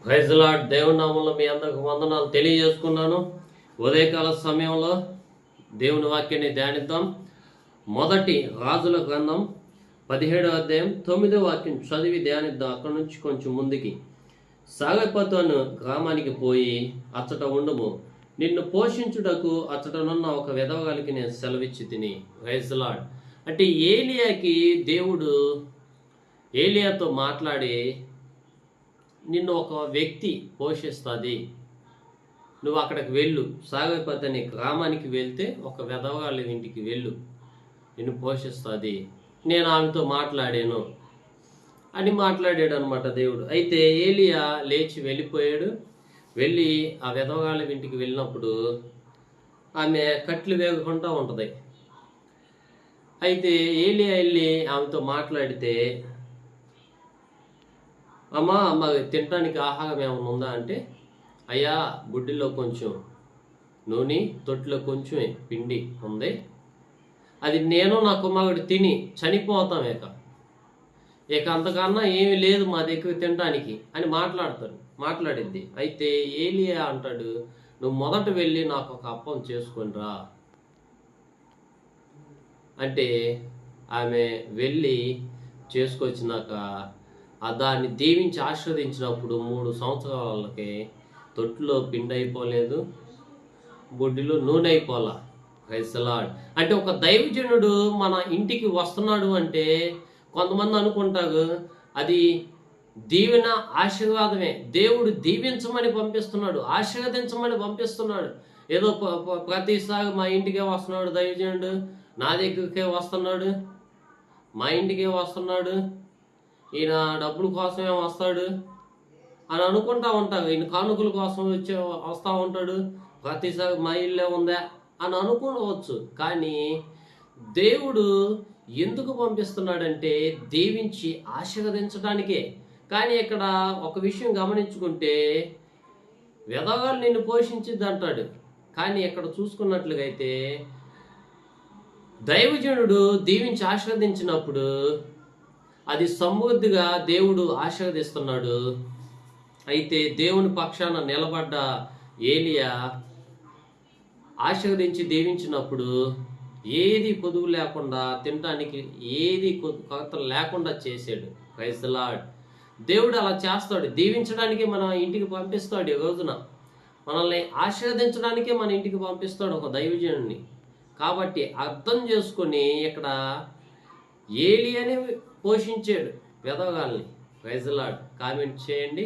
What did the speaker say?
Praise lord. దేవుని నామంలో మీ అందరికి వందనాలు తెలియజేసుకున్నాను. ఉదయకాల సమయంలో దేవుని వాక్యాన్ని ధ్యానిద్దాం. మొదటి రాజుల గ్రంథం 17వ అధ్యాయం 9వ వాక్యం చదివి ధ్యానిద్దాం. అక్కడి నుంచి కొంచెం ముందుకి. సాగపతోను గ్రామానికి పోయి అచ్చట ఉండుము, నిన్ను పోషించుటకు అచ్చటనున్న ఒక విధవగాలికి నేను సెలవిచ్చి తిని. Praise lord. అంటే దేవుడు ఏలియాతో మాట్లాడి, నిన్ను ఒక వ్యక్తి పోషిస్తుంది, నువ్వు అక్కడికి వెళ్ళు, సాగైపోతే నీ గ్రామానికి వెళ్తే ఒక విధవగాళ్ళ ఇంటికి వెళ్ళు, నిన్ను పోషిస్తుంది, నేను ఆమెతో మాట్లాడాను అని మాట్లాడాడు అనమాట దేవుడు. అయితే ఏలియా లేచి వెళ్ళిపోయాడు. వెళ్ళి ఆ విధవగాళ్ళ ఇంటికి వెళ్ళినప్పుడు ఆమె కట్లు వేగుకుంటూ ఉంటుంది. అయితే ఏలియా వెళ్ళి ఆమెతో మాట్లాడితే, అమ్మ తినడానికి ఆహారం ఏమైనా ఉందా అంటే, అయ్యా బుడ్డిలో కొంచెం నూనె, తొట్టిలో కొంచెం పిండి ఉంది, అది నేను నా కుమారుడు తిని చనిపోతాం, ఇక అంతకన్నా ఏమీ లేదు మా దగ్గర తినడానికి అని మాట్లాడిద్ది. అయితే ఏలియా అంటాడు, నువ్వు మొదట వెళ్ళి నాకు ఒక అప్పం చేసుకొని రా అంటే, ఆమె వెళ్ళి చేసుకొచ్చినాక దాన్ని దీవించి ఆశీర్వదించినప్పుడు 3 సంవత్సరాలకి తొట్టులో పిండి అయిపోలేదు, బొడ్డిలో నూనె అయిపోలా. Praise the lord. అంటే ఒక దైవజనుడు మన ఇంటికి వస్తున్నాడు అంటే కొంతమంది అనుకుంటారు అది దీవెన, ఆశీర్వాదమే. దేవుడు దీవించమని పంపిస్తున్నాడు, ఆశీర్వదించమని పంపిస్తున్నాడు. ఏదో ప్రతిసారి మా ఇంటికే వస్తున్నాడు దైవజనుడు, నా దగ్గరికే వస్తున్నాడు, మా ఇంటికే వస్తున్నాడు, ఈయన డబ్బుల కోసమే వస్తాడు అని అనుకుంటా ఉంటారు. ఈయన కానుకల కోసం వస్తూ ఉంటాడు, ప్రతిసారి మా ఇల్లే ఉందా అని అనుకోవచ్చు. కానీ దేవుడు ఎందుకు పంపిస్తున్నాడంటే దీవించి ఆశీర్వదించడానికే. కానీ ఇక్కడ ఒక విషయం గమనించుకుంటే, విధవగాళ్ళు నిన్ను పోషించిద్ది అంటాడు. కానీ ఇక్కడ చూసుకున్నట్లుగా అయితే దైవజనుడు దీవించి ఆశీర్వదించినప్పుడు అది సమృద్ధిగా దేవుడు ఆశీర్వదిస్తున్నాడు. అయితే దేవుని పక్షాన నిలబడ్డ ఏలియా ఆశీర్వదించి దీవించినప్పుడు ఏది కొదువు లేకుండా, తినడానికి ఏది కొరత లేకుండా చేశాడు. Praise the lord. దేవుడు అలా చేస్తాడు. దీవించడానికి మన ఇంటికి పంపిస్తాడు. ఈ రోజున మనల్ని ఆశీర్వదించడానికే మన ఇంటికి పంపిస్తాడు ఒక దైవజనుడిని. కాబట్టి అర్థం చేసుకొని ఇక్కడ ఏలియాని పోషించాడు విధవగాల్ని. Praise the lord. కామెంట్ చేయండి.